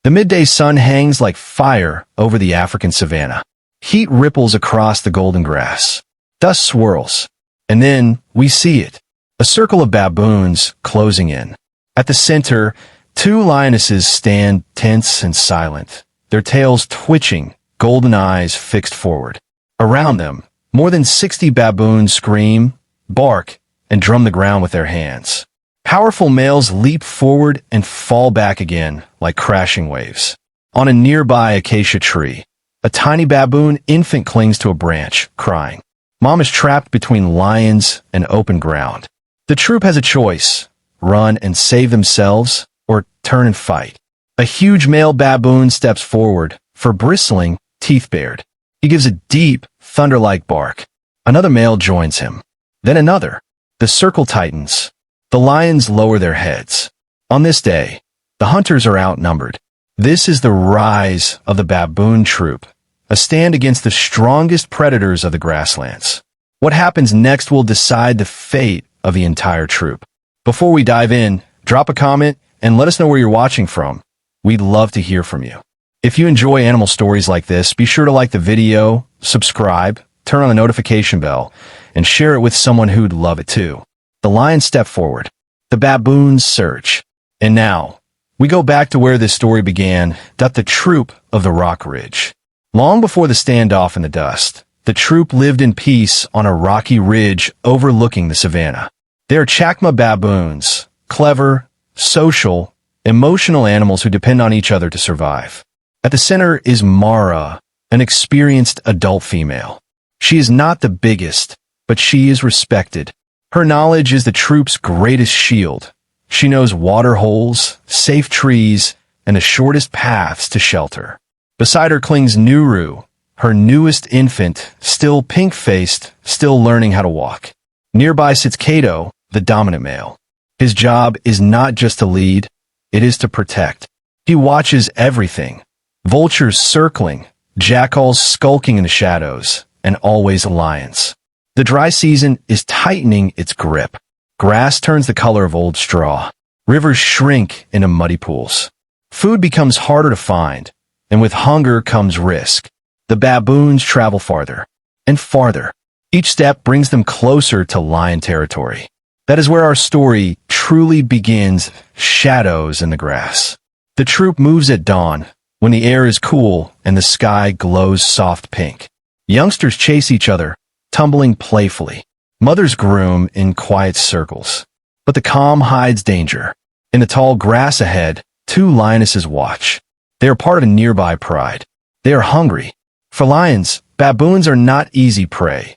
The midday sun hangs like fire over the African savanna. Heat ripples across the golden grass. Dust swirls. And then we see it. A circle of baboons closing in. At the center, two lionesses stand tense and silent, their tails twitching, golden eyes fixed forward. Around them, more than 60 baboons scream, bark, and drum the ground with their hands. Powerful males leap forward and fall back again like crashing waves. On a nearby acacia tree, a tiny baboon infant clings to a branch, crying. Mom is trapped between lions and open ground. The troop has a choice: run and save themselves, or turn and fight. A huge male baboon steps forward, fur bristling, teeth bared. He gives a deep, thunder-like bark. Another male joins him. Then another. The circle tightens. The lions lower their heads. On this day, the hunters are outnumbered. This is the rise of the baboon troop, a stand against the strongest predators of the grasslands. What happens next will decide the fate of the entire troop. Before we dive in, drop a comment and let us know where you're watching from. We'd love to hear from you. If you enjoy animal stories like this, be sure to like the video, subscribe, turn on the notification bell, and share it with someone who'd love it too. The lions step forward. The baboons surge. And now, we go back to where this story began, the troop of the Rock Ridge. Long before the standoff in the dust, the troop lived in peace on a rocky ridge overlooking the savanna. They are Chacma baboons, clever, social, emotional animals who depend on each other to survive. At the center is Mara, an experienced adult female. She is not the biggest, but she is respected. Her knowledge is the troop's greatest shield. She knows water holes, safe trees, and the shortest paths to shelter. Beside her clings Nuru, her newest infant, still pink-faced, still learning how to walk. Nearby sits Kato, the dominant male. His job is not just to lead, it is to protect. He watches everything. Vultures circling, jackals skulking in the shadows, and always lions. The dry season is tightening its grip. Grass turns the color of old straw. Rivers shrink into muddy pools. Food becomes harder to find, and with hunger comes risk. The baboons travel farther and farther. Each step brings them closer to lion territory. That is where our story truly begins, shadows in the grass. The troop moves at dawn, when the air is cool and the sky glows soft pink. Youngsters chase each other, tumbling playfully. Mothers groom in quiet circles. But the calm hides danger. In the tall grass ahead, two lionesses watch. They are part of a nearby pride. They are hungry. For lions, baboons are not easy prey.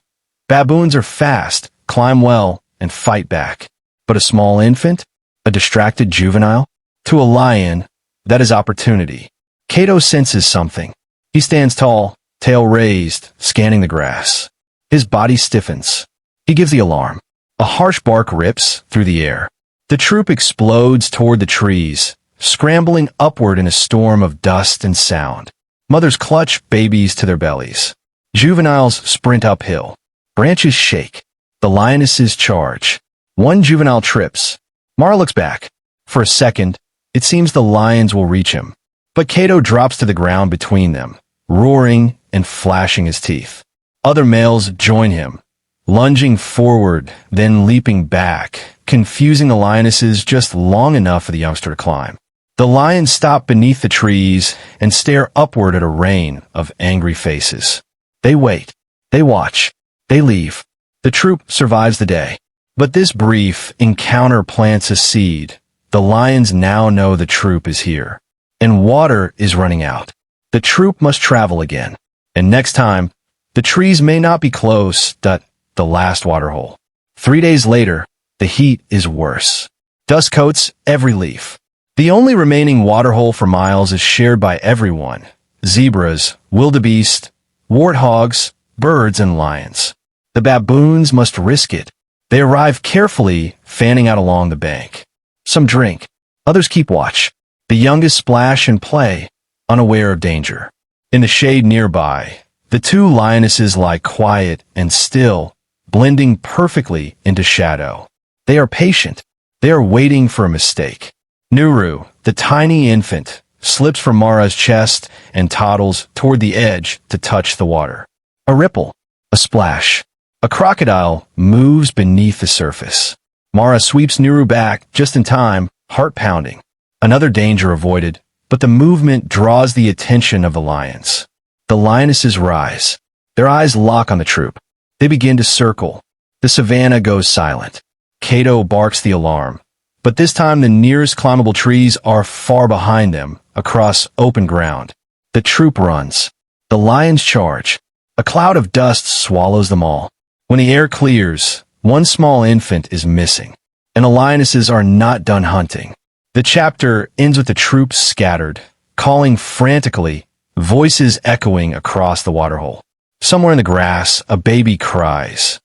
Baboons are fast, climb well, and fight back. But a small infant? A distracted juvenile? To a lion, that is opportunity. Kato senses something. He stands tall, tail raised, scanning the grass. His body stiffens. He gives the alarm. A harsh bark rips through the air. The troop explodes toward the trees, scrambling upward in a storm of dust and sound. Mothers clutch babies to their bellies. Juveniles sprint uphill. Branches shake. The lionesses charge. One juvenile trips. Mara looks back. For a second, it seems the lions will reach him. But Kato drops to the ground between them, roaring and flashing his teeth. Other males join him, lunging forward, then leaping back, confusing the lionesses just long enough for the youngster to climb. The lions stop beneath the trees and stare upward at a rain of angry faces. They wait. They watch. They leave. The troop survives the day. But this brief encounter plants a seed. The lions now know the troop is here. And water is running out. The troop must travel again. And next time, the trees may not be close, the last waterhole. 3 days later, the heat is worse. Dust coats every leaf. The only remaining waterhole for miles is shared by everyone. Zebras, wildebeest, warthogs, birds, and lions. The baboons must risk it. They arrive carefully, fanning out along the bank. Some drink. Others keep watch. The youngest splash and play, unaware of danger. In the shade nearby, the two lionesses lie quiet and still, blending perfectly into shadow. They are patient. They are waiting for a mistake. Nuru, the tiny infant, slips from Mara's chest and toddles toward the edge to touch the water. A ripple, a splash. A crocodile moves beneath the surface. Mara sweeps Nuru back just in time, heart pounding. Another danger avoided, but the movement draws the attention of the lions. The lionesses rise. Their eyes lock on the troop. They begin to circle. The savannah goes silent. Cato barks the alarm. But this time the nearest climbable trees are far behind them, across open ground. The troop runs. The lions charge. A cloud of dust swallows them all. When the air clears, one small infant is missing, and the lionesses are not done hunting. The chapter ends with the troops scattered, calling frantically, voices echoing across the waterhole. Somewhere in the grass, a baby cries.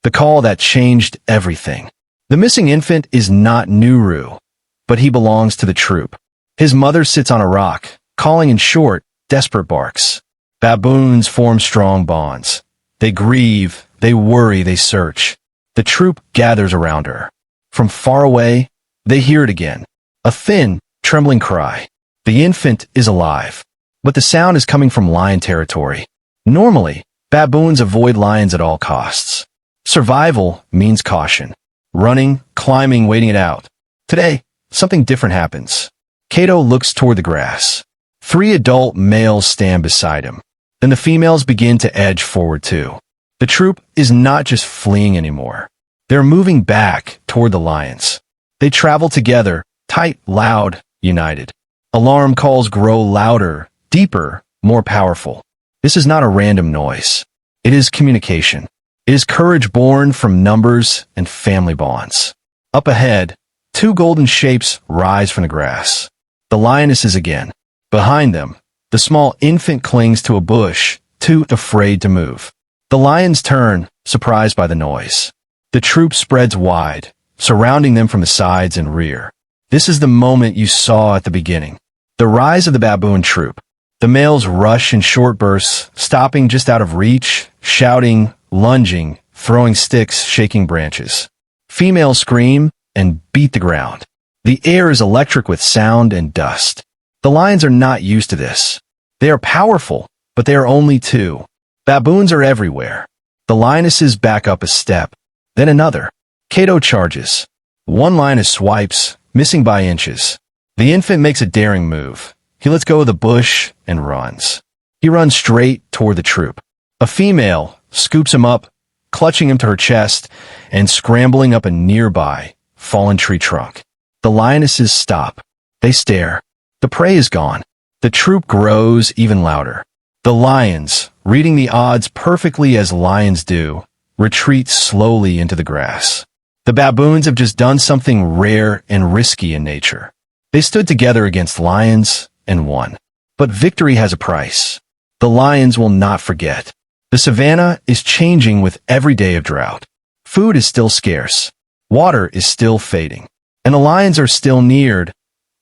The call that changed everything. The missing infant is not Nuru, but he belongs to the troop. His mother sits on a rock, calling in short, desperate barks. Baboons form strong bonds. They grieve, they worry, they search. The troop gathers around her. From far away, they hear it again. A thin, trembling cry. The infant is alive, but the sound is coming from lion territory. Normally, baboons avoid lions at all costs. Survival means caution. Running, climbing, waiting it out. Today, something different happens. Cato looks toward the grass. 3 adult males stand beside him. Then the females begin to edge forward too. The troop is not just fleeing anymore. They're moving back toward the lions. They travel together, tight, loud, united. Alarm calls grow louder, deeper, more powerful. This is not a random noise. It is communication. It is courage born from numbers and family bonds. Up ahead, 2 golden shapes rise from the grass. The lionesses again. Behind them, the small infant clings to a bush, too afraid to move. The lions turn, surprised by the noise. The troop spreads wide, surrounding them from the sides and rear. This is the moment you saw at the beginning. The rise of the baboon troop. The males rush in short bursts, stopping just out of reach, shouting, lunging, throwing sticks, shaking branches. Females scream and beat the ground. The air is electric with sound and dust. The lions are not used to this. They are powerful, but they are only 2. Baboons are everywhere. The lionesses back up a step, then another. Cato charges. One lioness swipes, missing by inches. The infant makes a daring move. He lets go of the bush and runs. He runs straight toward the troop. A female scoops him up, clutching him to her chest and scrambling up a nearby fallen tree trunk. The lionesses stop. They stare. The prey is gone. The troop grows even louder. The lions, reading the odds perfectly as lions do, retreat slowly into the grass. The baboons have just done something rare and risky in nature. They stood together against lions and won. But victory has a price. The lions will not forget. The savannah is changing with every day of drought. Food is still scarce. Water is still fading. And the lions are still neared.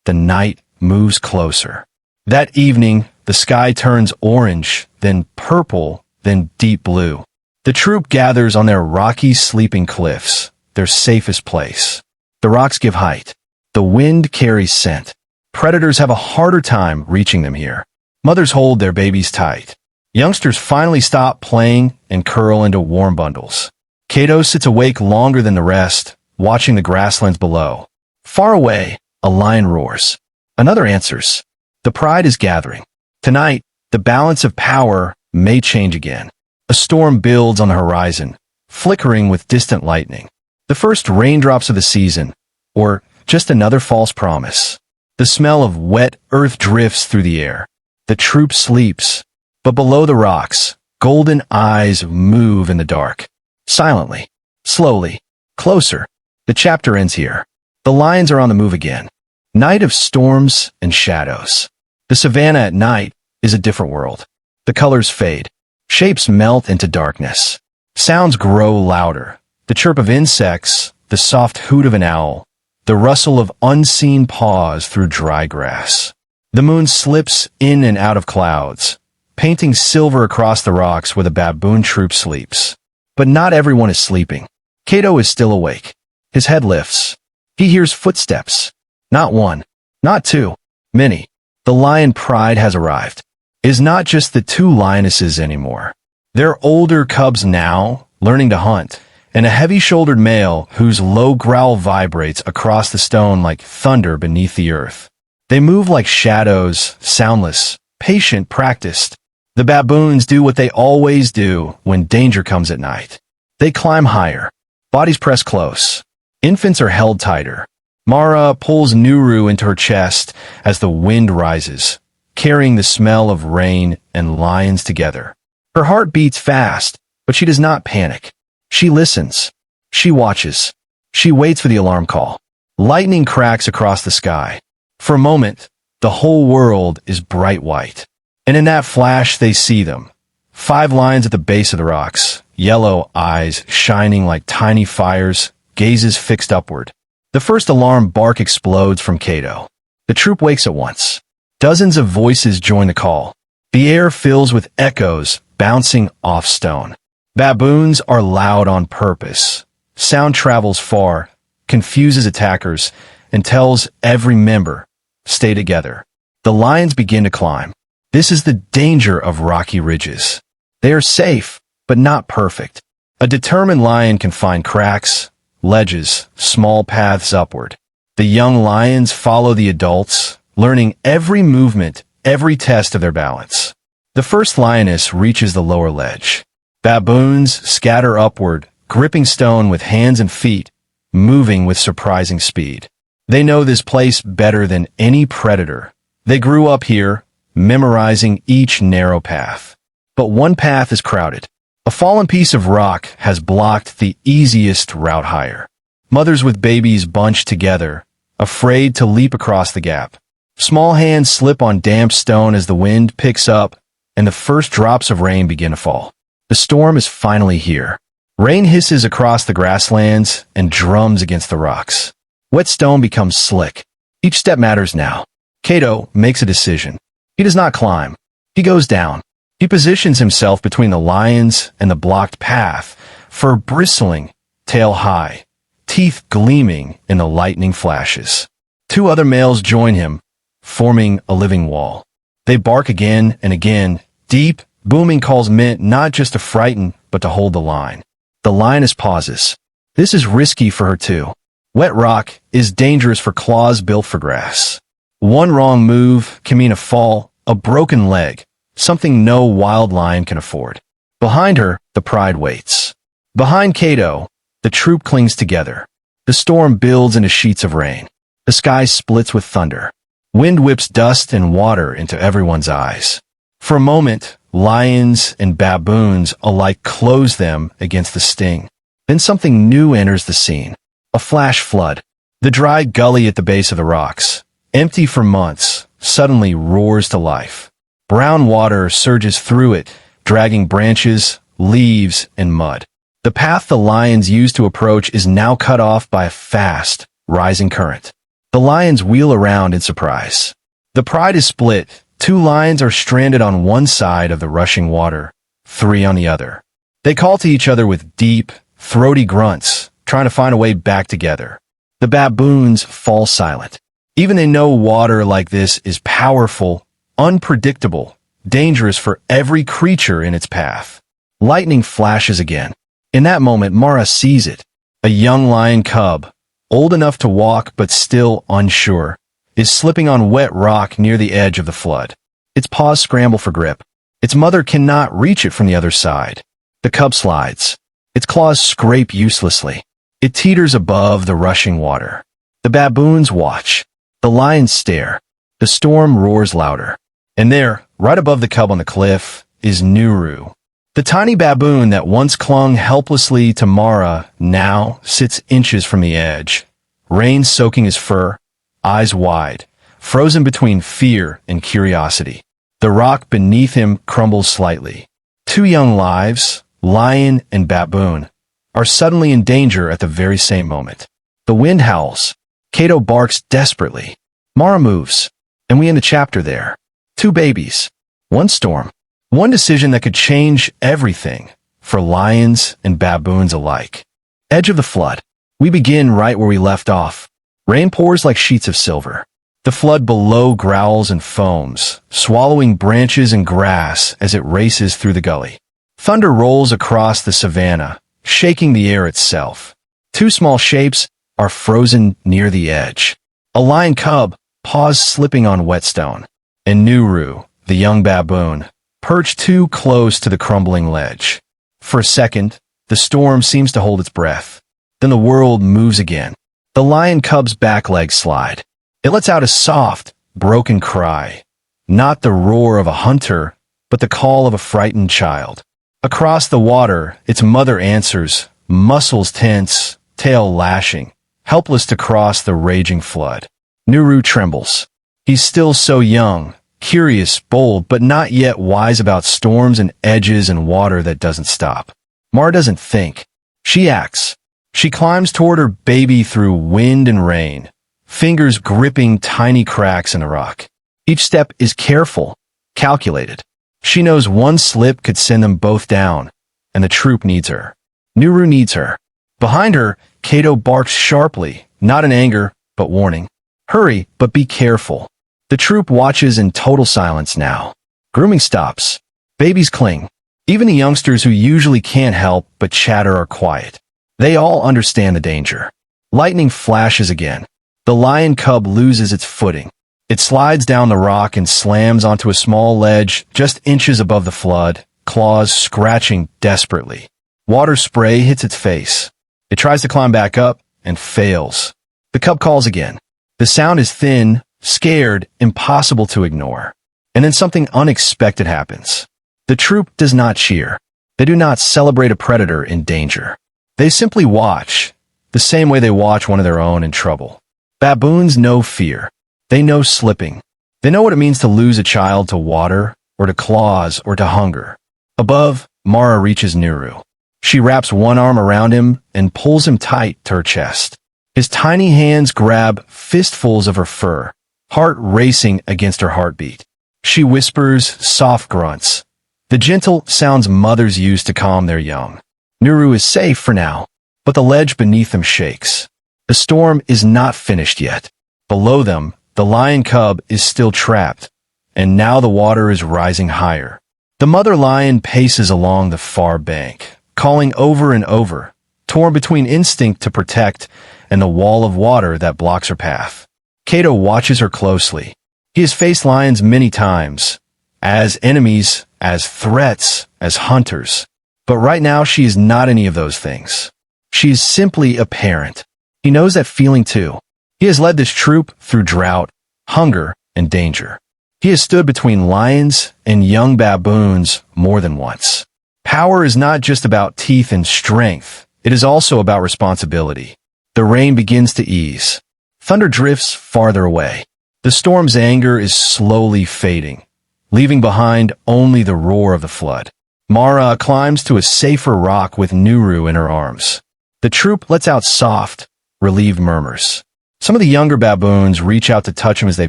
The night moves closer. That evening, the sky turns orange, then purple, then deep blue. The troop gathers on their rocky sleeping cliffs, their safest place. The rocks give height. The wind carries scent. Predators have a harder time reaching them here. Mothers hold their babies tight. Youngsters finally stop playing and curl into warm bundles. Cato sits awake longer than the rest, watching the grasslands below. Far away, a lion roars. Another answers. The pride is gathering. Tonight, the balance of power may change again. A storm builds on the horizon, flickering with distant lightning. The first raindrops of the season, or just another false promise. The smell of wet earth drifts through the air. The troop sleeps, but below the rocks, golden eyes move in the dark. Silently, slowly, closer. The chapter ends here. The lions are on the move again. Night of storms and shadows. The savannah at night is a different world. The colors fade. Shapes melt into darkness. Sounds grow louder. The chirp of insects, the soft hoot of an owl, the rustle of unseen paws through dry grass. The moon slips in and out of clouds, painting silver across the rocks where the baboon troop sleeps. But not everyone is sleeping. Cato is still awake. His head lifts. He hears footsteps. Not one, not two, many. The lion pride has arrived. It is not just the two lionesses anymore. They're older cubs now, learning to hunt, and a heavy-shouldered male whose low growl vibrates across the stone like thunder beneath the earth. They move like shadows, soundless, patient, practiced. The baboons do what they always do when danger comes at night. They climb higher. Bodies press close. Infants are held tighter. Mara pulls Nuru into her chest as the wind rises, carrying the smell of rain and lions together. Her heart beats fast, but she does not panic. She listens. She watches. She waits for the alarm call. Lightning cracks across the sky. For a moment, the whole world is bright white. And in that flash, they see them. 5 lions at the base of the rocks, yellow eyes shining like tiny fires, gazes fixed upward. The first alarm bark explodes from Cato. The troop wakes at once. Dozens of voices join the call. The air fills with echoes bouncing off stone. Baboons are loud on purpose. Sound travels far, confuses attackers, and tells every member, stay together. The lions begin to climb. This is the danger of rocky ridges. They are safe, but not perfect. A determined lion can find cracks, ledges, small paths upward. The young lions follow the adults, learning every movement, every test of their balance. The first lioness reaches the lower ledge. Baboons scatter upward, gripping stone with hands and feet, moving with surprising speed. They know this place better than any predator. They grew up here, memorizing each narrow path. But one path is crowded. A fallen piece of rock has blocked the easiest route higher. Mothers with babies bunch together, afraid to leap across the gap. Small hands slip on damp stone as the wind picks up and the first drops of rain begin to fall. The storm is finally here. Rain hisses across the grasslands and drums against the rocks. Wet stone becomes slick. Each step matters now. Cato makes a decision. He does not climb. He goes down. He positions himself between the lions and the blocked path, fur bristling, tail high, teeth gleaming in the lightning flashes. 2 other males join him, forming a living wall. They bark again and again, deep, booming calls meant not just to frighten, but to hold the line. The lioness pauses. This is risky for her too. Wet rock is dangerous for claws built for grass. One wrong move can mean a fall, a broken leg, something no wild lion can afford. Behind her, the pride waits. Behind Cato, the troop clings together. The storm builds into sheets of rain. The sky splits with thunder. Wind whips dust and water into everyone's eyes. For a moment, lions and baboons alike close them against the sting. Then something new enters the scene. A flash flood. The dry gully at the base of the rocks, empty for months, suddenly roars to life. Brown water surges through it, dragging branches, leaves, and mud. The path the lions used to approach is now cut off by a fast, rising current. The lions wheel around in surprise. The pride is split. 2 lions are stranded on one side of the rushing water, 3 on the other. They call to each other with deep, throaty grunts, trying to find a way back together. The baboons fall silent. Even they know water like this is powerful, unpredictable, dangerous for every creature in its path. Lightning flashes again. In that moment, Mara sees it. A young lion cub, old enough to walk but still unsure, is slipping on wet rock near the edge of the flood. Its paws scramble for grip. Its mother cannot reach it from the other side. The cub slides. Its claws scrape uselessly. It teeters above the rushing water. The baboons watch. The lions stare. The storm roars louder. And there, right above the cub on the cliff, is Nuru. The tiny baboon that once clung helplessly to Mara now sits inches from the edge, rain soaking his fur, eyes wide, frozen between fear and curiosity. The rock beneath him crumbles slightly. 2 young lives, lion and baboon, are suddenly in danger at the very same moment. The wind howls. Cato barks desperately. Mara moves, and we end the chapter there. 2 babies, 1 storm, 1 decision that could change everything for lions and baboons alike. Edge of the flood. We begin right where we left off. Rain pours like sheets of silver. The flood below growls and foams, swallowing branches and grass as it races through the gully. Thunder rolls across the savannah, shaking the air itself. Two small shapes are frozen near the edge. A lion cub paws slipping on whetstone, and Nuru, the young baboon, perched too close to the crumbling ledge. For a second, the storm seems to hold its breath. Then the world moves again. The lion cub's back legs slide. It lets out a soft, broken cry. Not the roar of a hunter, but the call of a frightened child. Across the water, its mother answers, muscles tense, tail lashing, helpless to cross the raging flood. Nuru trembles. He's still so young, curious, bold, but not yet wise about storms and edges and water that doesn't stop. Mara doesn't think. She acts. She climbs toward her baby through wind and rain, fingers gripping tiny cracks in the rock. Each step is careful, calculated. She knows one slip could send them both down, and the troop needs her. Nuru needs her. Behind her, Kato barks sharply, not in anger, but warning. Hurry, but be careful. The troop watches in total silence now. Grooming stops. Babies cling. Even the youngsters who usually can't help but chatter are quiet. They all understand the danger. Lightning flashes again. The lion cub loses its footing. It slides down the rock and slams onto a small ledge just inches above the flood, claws scratching desperately. Water spray hits its face. It tries to climb back up and fails. The cub calls again. The sound is thin, scared, impossible to ignore. And then something unexpected happens. The troop does not cheer. They do not celebrate a predator in danger. They simply watch, the same way they watch one of their own in trouble. Baboons know fear. They know slipping. They know what it means to lose a child to water, or to claws, or to hunger. Above, Mara reaches Nuru. She wraps one arm around him and pulls him tight to her chest. His tiny hands grab fistfuls of her fur, heart racing against her heartbeat. She whispers soft grunts, the gentle sounds mothers use to calm their young. Nuru is safe for now, but the ledge beneath them shakes. The storm is not finished yet. Below them, the lion cub is still trapped, and now the water is rising higher. The mother lion paces along the far bank, calling over and over, torn between instinct to protect and the wall of water that blocks her path. Kato watches her closely. He has faced lions many times, as enemies, as threats, as hunters. But right now she is not any of those things. She is simply a parent. He knows that feeling too. He has led this troop through drought, hunger, and danger. He has stood between lions and young baboons more than once. Power is not just about teeth and strength. It is also about responsibility. The rain begins to ease. Thunder drifts farther away. The storm's anger is slowly fading, leaving behind only the roar of the flood. Mara climbs to a safer rock with Nuru in her arms. The troop lets out soft, relieved murmurs. Some of the younger baboons reach out to touch him as they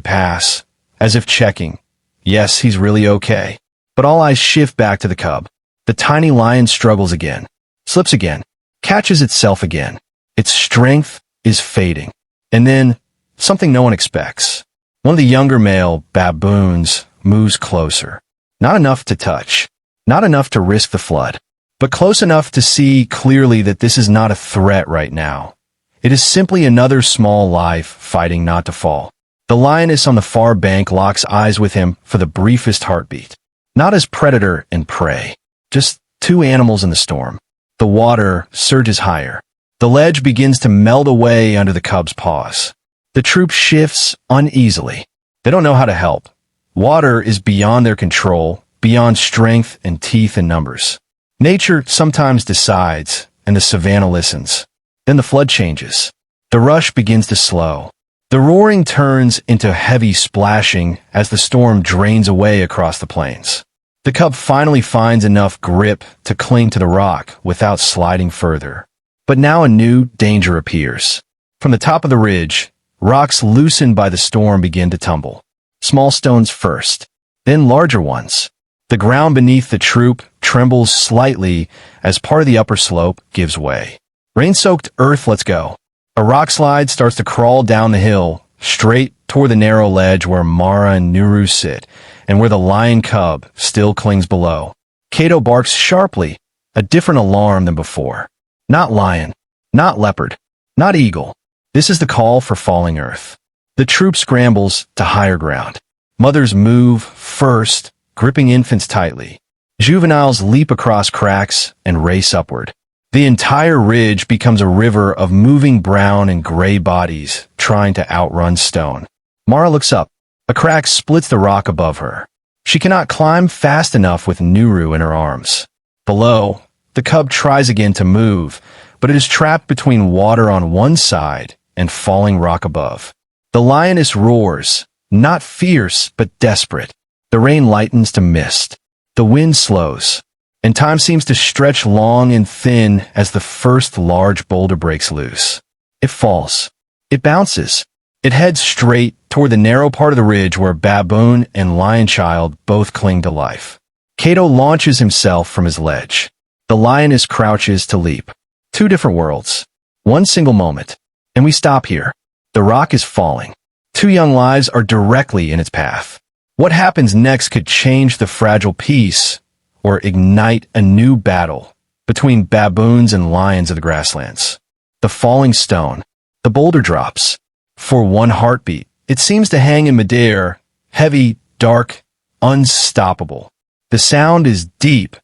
pass, as if checking. Yes, he's really okay. But all eyes shift back to the cub. The tiny lion struggles again, slips again, catches itself again. Its strength is fading. And then, something no one expects. One of the younger male baboons moves closer. Not enough to touch. Not enough to risk the flood. But close enough to see clearly that this is not a threat right now. It is simply another small life fighting not to fall. The lioness on the far bank locks eyes with him for the briefest heartbeat. Not as predator and prey. Just two animals in the storm. The water surges higher. The ledge begins to melt away under the cub's paws. The troop shifts uneasily. They don't know how to help. Water is beyond their control, beyond strength and teeth and numbers. Nature sometimes decides, and the savannah listens. Then the flood changes. The rush begins to slow. The roaring turns into heavy splashing as the storm drains away across the plains. The cub finally finds enough grip to cling to the rock without sliding further. But now a new danger appears. From the top of the ridge, rocks loosened by the storm begin to tumble. Small stones first, then larger ones. The ground beneath the troop trembles slightly as part of the upper slope gives way. Rain-soaked earth lets go. A rock slide starts to crawl down the hill, straight toward the narrow ledge where Mara and Nuru sit, and where the lion cub still clings below. Kato barks sharply, a different alarm than before. Not lion, not leopard, not eagle. This is the call for falling earth. The troop scrambles to higher ground. Mothers move first, gripping infants tightly. Juveniles leap across cracks and race upward. The entire ridge becomes a river of moving brown and gray bodies trying to outrun stone. Mara looks up. A crack splits the rock above her. She cannot climb fast enough with Nuru in her arms. Below, the cub tries again to move, but it is trapped between water on one side and falling rock above. The lioness roars, not fierce but desperate. The rain lightens to mist. The wind slows, and time seems to stretch long and thin as the first large boulder breaks loose. It falls. It bounces. It heads straight toward the narrow part of the ridge where Baboon and Lion Child both cling to life. Kato launches himself from his ledge. The lioness crouches to leap. Two different worlds. One single moment. And we stop here. The rock is falling. Two young lives are directly in its path. What happens next could change the fragile peace or ignite a new battle between baboons and lions of the grasslands. The falling stone. The boulder drops. For one heartbeat, it seems to hang in midair, heavy, dark, unstoppable. The sound is deep,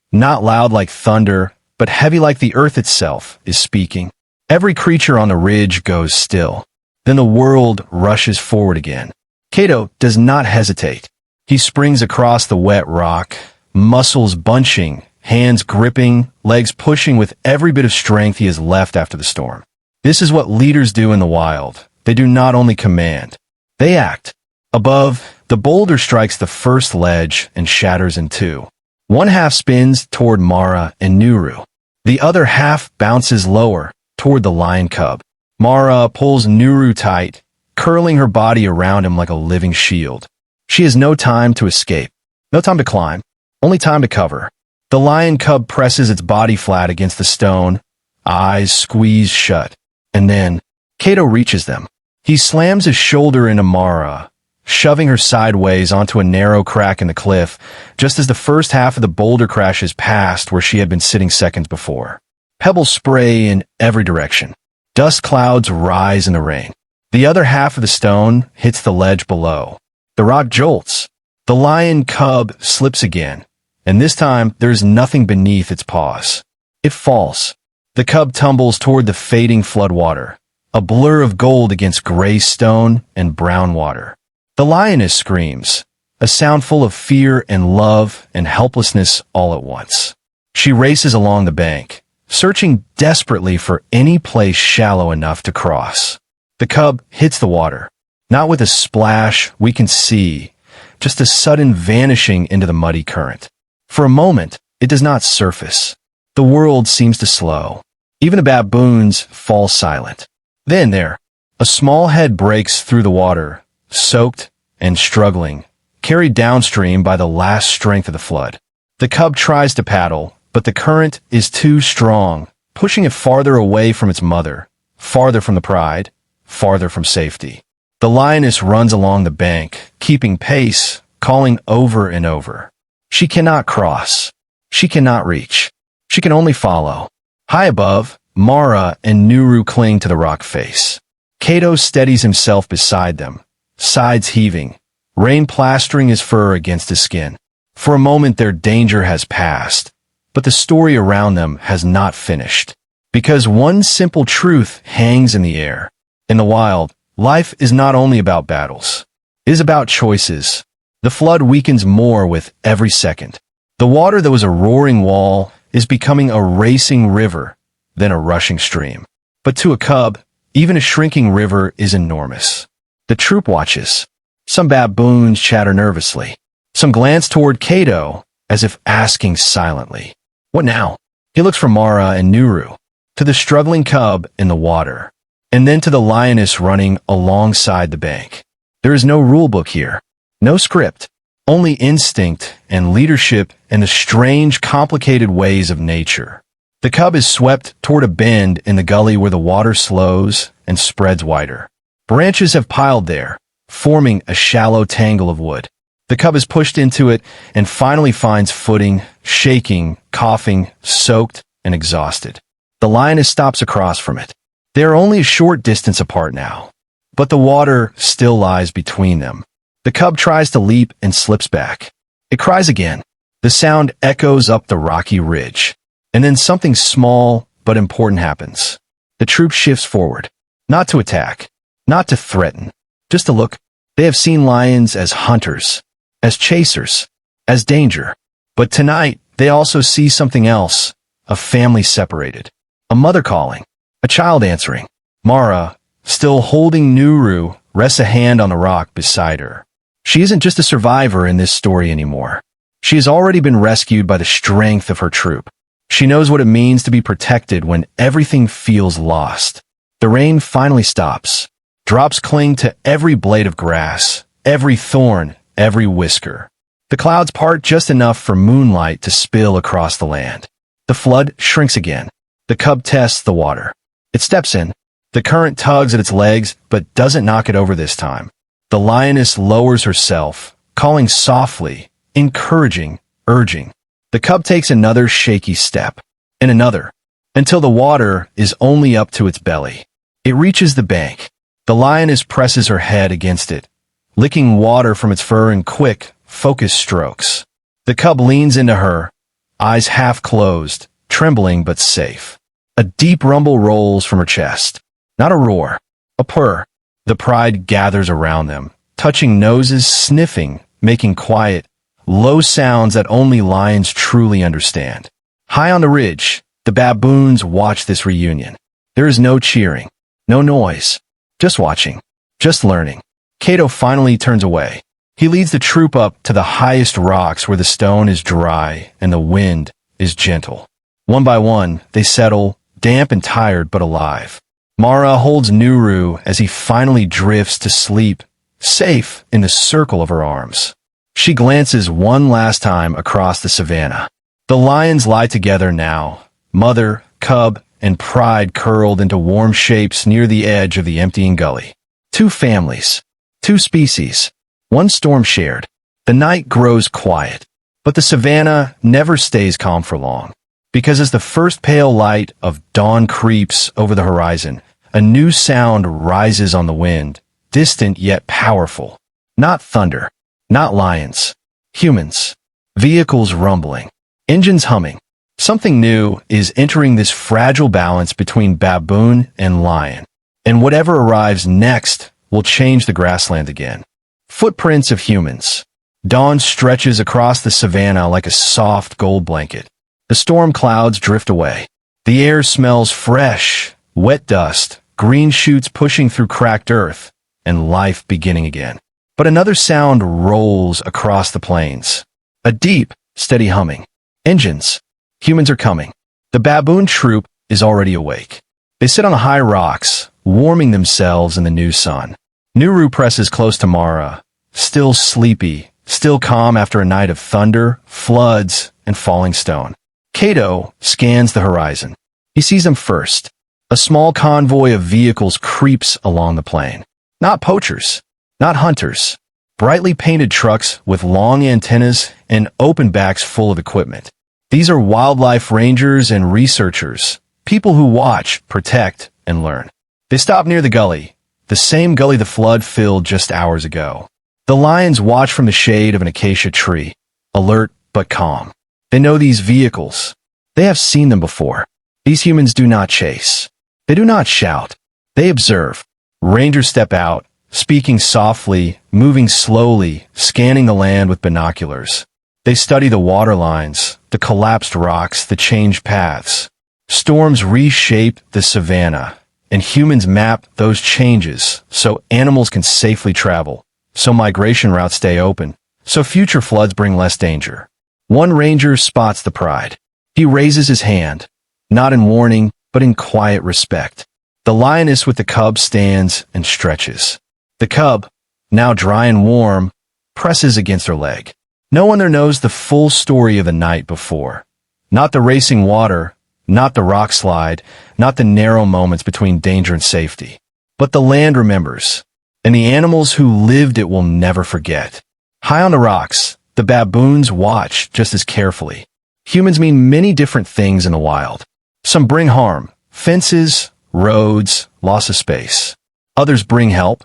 not loud like thunder, but heavy like the earth itself is speaking. Every creature on the ridge goes still. Then the world rushes forward again. Kato does not hesitate. He springs across the wet rock, muscles bunching, hands gripping, legs pushing with every bit of strength he has left after the storm. This is what leaders do in the wild. They do not only command, they act. Above, the boulder strikes the first ledge and shatters in two. One half spins toward Mara and Nuru. The other half bounces lower, toward the lion cub. Mara pulls Nuru tight, curling her body around him like a living shield. She has no time to escape, no time to climb, only time to cover. The lion cub presses its body flat against the stone, eyes squeezed shut. And then, Kato reaches them. He slams his shoulder into Mara, shoving her sideways onto a narrow crack in the cliff, just as the first half of the boulder crashes past where she had been sitting seconds before. Pebbles spray in every direction. Dust clouds rise in the rain. The other half of the stone hits the ledge below. The rock jolts. The lion cub slips again, and this time there is nothing beneath its paws. It falls. The cub tumbles toward the fading floodwater, a blur of gold against gray stone and brown water. The lioness screams, a sound full of fear and love and helplessness all at once. She races along the bank, searching desperately for any place shallow enough to cross. The cub hits the water. Not with a splash we can see, just a sudden vanishing into the muddy current. For a moment, it does not surface. The world seems to slow. Even the baboons fall silent. Then there, a small head breaks through the water, soaked and struggling, carried downstream by the last strength of the flood. The cub tries to paddle, but the current is too strong, pushing it farther away from its mother, farther from the pride, farther from safety. The lioness runs along the bank, keeping pace, calling over and over. She cannot cross. She cannot reach. She can only follow. High above, Mara and Nuru cling to the rock face. Kato steadies himself beside them, sides heaving, rain plastering his fur against his skin. For a moment their danger has passed, but the story around them has not finished. Because one simple truth hangs in the air. In the wild, life is not only about battles. It is about choices. The flood weakens more with every second. The water that was a roaring wall is becoming a racing river, then a rushing stream. But to a cub, even a shrinking river is enormous. The troop watches. Some baboons chatter nervously. Some glance toward Kato, as if asking silently, "What now?" He looks from Mara and Nuru, to the struggling cub in the water, and then to the lioness running alongside the bank. There is no rulebook here, no script, only instinct and leadership and the strange, complicated ways of nature. The cub is swept toward a bend in the gully where the water slows and spreads wider. Branches have piled there, forming a shallow tangle of wood. The cub is pushed into it and finally finds footing, shaking, coughing, soaked, and exhausted. The lioness stops across from it. They are only a short distance apart now, but the water still lies between them. The cub tries to leap and slips back. It cries again. The sound echoes up the rocky ridge. And then something small but important happens. The troop shifts forward. Not to attack. Not to threaten. Just to look. They have seen lions as hunters, as chasers, as danger. But tonight, they also see something else. A family separated. A mother calling. A child answering. Mara, still holding Nuru, rests a hand on the rock beside her. She isn't just a survivor in this story anymore. She has already been rescued by the strength of her troop. She knows what it means to be protected when everything feels lost. The rain finally stops. Drops cling to every blade of grass, every thorn, every whisker. The clouds part just enough for moonlight to spill across the land. The flood shrinks again. The cub tests the water. It steps in. The current tugs at its legs, but doesn't knock it over this time. The lioness lowers herself, calling softly, encouraging, urging. The cub takes another shaky step, and another, until the water is only up to its belly. It reaches the bank. The lioness presses her head against it, licking water from its fur in quick, focused strokes. The cub leans into her, eyes half closed, trembling but safe. A deep rumble rolls from her chest. Not a roar, a purr. The pride gathers around them, touching noses, sniffing, making quiet, low sounds that only lions truly understand. High on the ridge, the baboons watch this reunion. There is no cheering, no noise, just watching, just learning. Cato finally turns away. He leads the troop up to the highest rocks where the stone is dry and the wind is gentle. One by one, they settle, damp and tired but alive. Mara holds Nuru as he finally drifts to sleep, safe in the circle of her arms. She glances one last time across the savannah. The lions lie together now, mother, cub, and pride curled into warm shapes near the edge of the emptying gully. Two families, two species, one storm shared. The night grows quiet, but the savannah never stays calm for long. Because as the first pale light of dawn creeps over the horizon, a new sound rises on the wind, distant yet powerful. Not thunder, not lions, humans. Vehicles rumbling, engines humming. Something new is entering this fragile balance between baboon and lion, and whatever arrives next will change the grassland again. Footprints of humans. Dawn stretches across the savannah like a soft gold blanket. The storm clouds drift away. The air smells fresh, wet dust, green shoots pushing through cracked earth, and life beginning again. But another sound rolls across the plains. A deep, steady humming. Engines. Humans are coming. The baboon troop is already awake. They sit on high rocks, warming themselves in the new sun. Nuru presses close to Mara, still sleepy, still calm after a night of thunder, floods, and falling stone. Cato scans the horizon. He sees them first. A small convoy of vehicles creeps along the plain. Not poachers, not hunters. Brightly painted trucks with long antennas and open backs full of equipment. These are wildlife rangers and researchers, people who watch, protect, and learn. They stop near the gully, the same gully the flood filled just hours ago. The lions watch from the shade of an acacia tree, alert but calm. They know these vehicles. They have seen them before. These humans do not chase. They do not shout. They observe. Rangers step out, speaking softly, moving slowly, scanning the land with binoculars. They study the water lines, the collapsed rocks, the changed paths. Storms reshape the savannah, and humans map those changes so animals can safely travel, so migration routes stay open, so future floods bring less danger. One ranger spots the pride. He raises his hand, not in warning, but in quiet respect. The lioness with the cub stands and stretches. The cub, now dry and warm, presses against her leg. No one there knows the full story of the night before. Not the racing water, not the rock slide, not the narrow moments between danger and safety. But the land remembers. and the animals who lived it will never forget. High on the rocks, the baboons watch just as carefully. Humans mean many different things in the wild. Some bring harm, fences, roads, loss of space. Others bring help,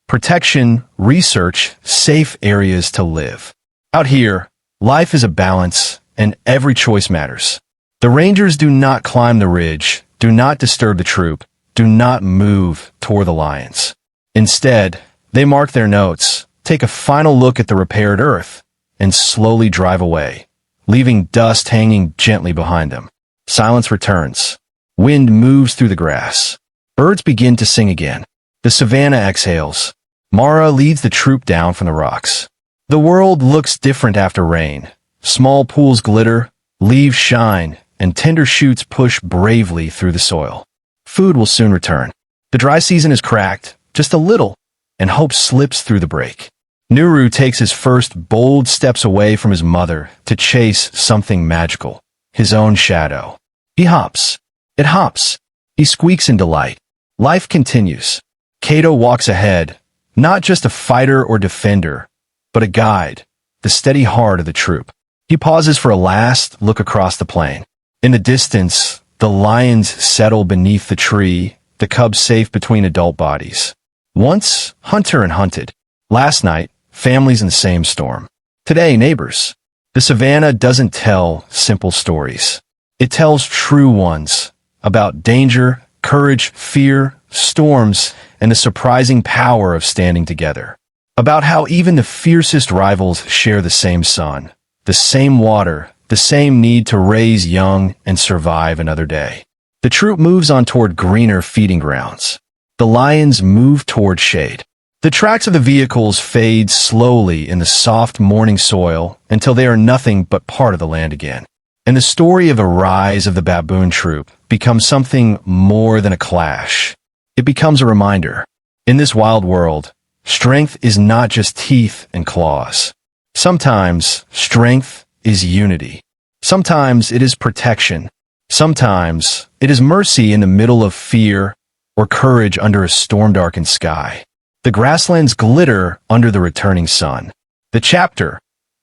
protection, research, safe areas to live. Out here, life is a balance, and every choice matters. The rangers do not climb the ridge, do not disturb the troop, do not move toward the lions. Instead, they mark their notes, take a final look at the repaired earth, and slowly drive away, leaving dust hanging gently behind them. Silence returns. Wind moves through the grass. Birds begin to sing again. The savannah exhales. Mara leads the troop down from the rocks. The world looks different after rain. Small pools glitter, leaves shine, and tender shoots push bravely through the soil. Food will soon return. The dry season is cracked, just a little, and hope slips through the break. Nuru takes his first bold steps away from his mother to chase something magical, his own shadow. He hops. It hops. He squeaks in delight. Life continues. Kato walks ahead, not just a fighter or defender, but a guide, the steady heart of the troop. He pauses for a last look across the plain. In the distance, the lions settle beneath the tree, the cubs safe between adult bodies. Once, hunter and hunted. Last night, families in the same storm. Today, neighbors. The savannah doesn't tell simple stories. It tells true ones about danger, courage, fear, storms, and the surprising power of standing together. About how even the fiercest rivals share the same sun, the same water, the same need to raise young and survive another day. The troop moves on toward greener feeding grounds. The lions move toward shade. The tracks of the vehicles fade slowly in the soft morning soil until they are nothing but part of the land again. And the story of the rise of the baboon troop becomes something more than a clash. It becomes a reminder. In this wild world, strength is not just teeth and claws. Sometimes strength is unity. Sometimes it is protection. Sometimes it is mercy in the middle of fear or courage under a storm-darkened sky. The grasslands glitter under the returning sun. The chapter,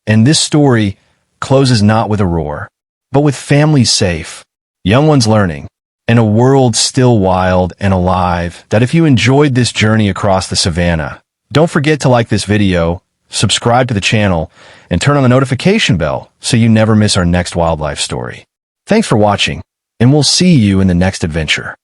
and this story, closes not with a roar, but with families safe, young ones learning, and a world still wild and alive. That if you enjoyed this journey across the savannah, don't forget to like this video, subscribe to the channel, and turn on the notification bell so you never miss our next wildlife story. Thanks for watching, and we'll see you in the next adventure.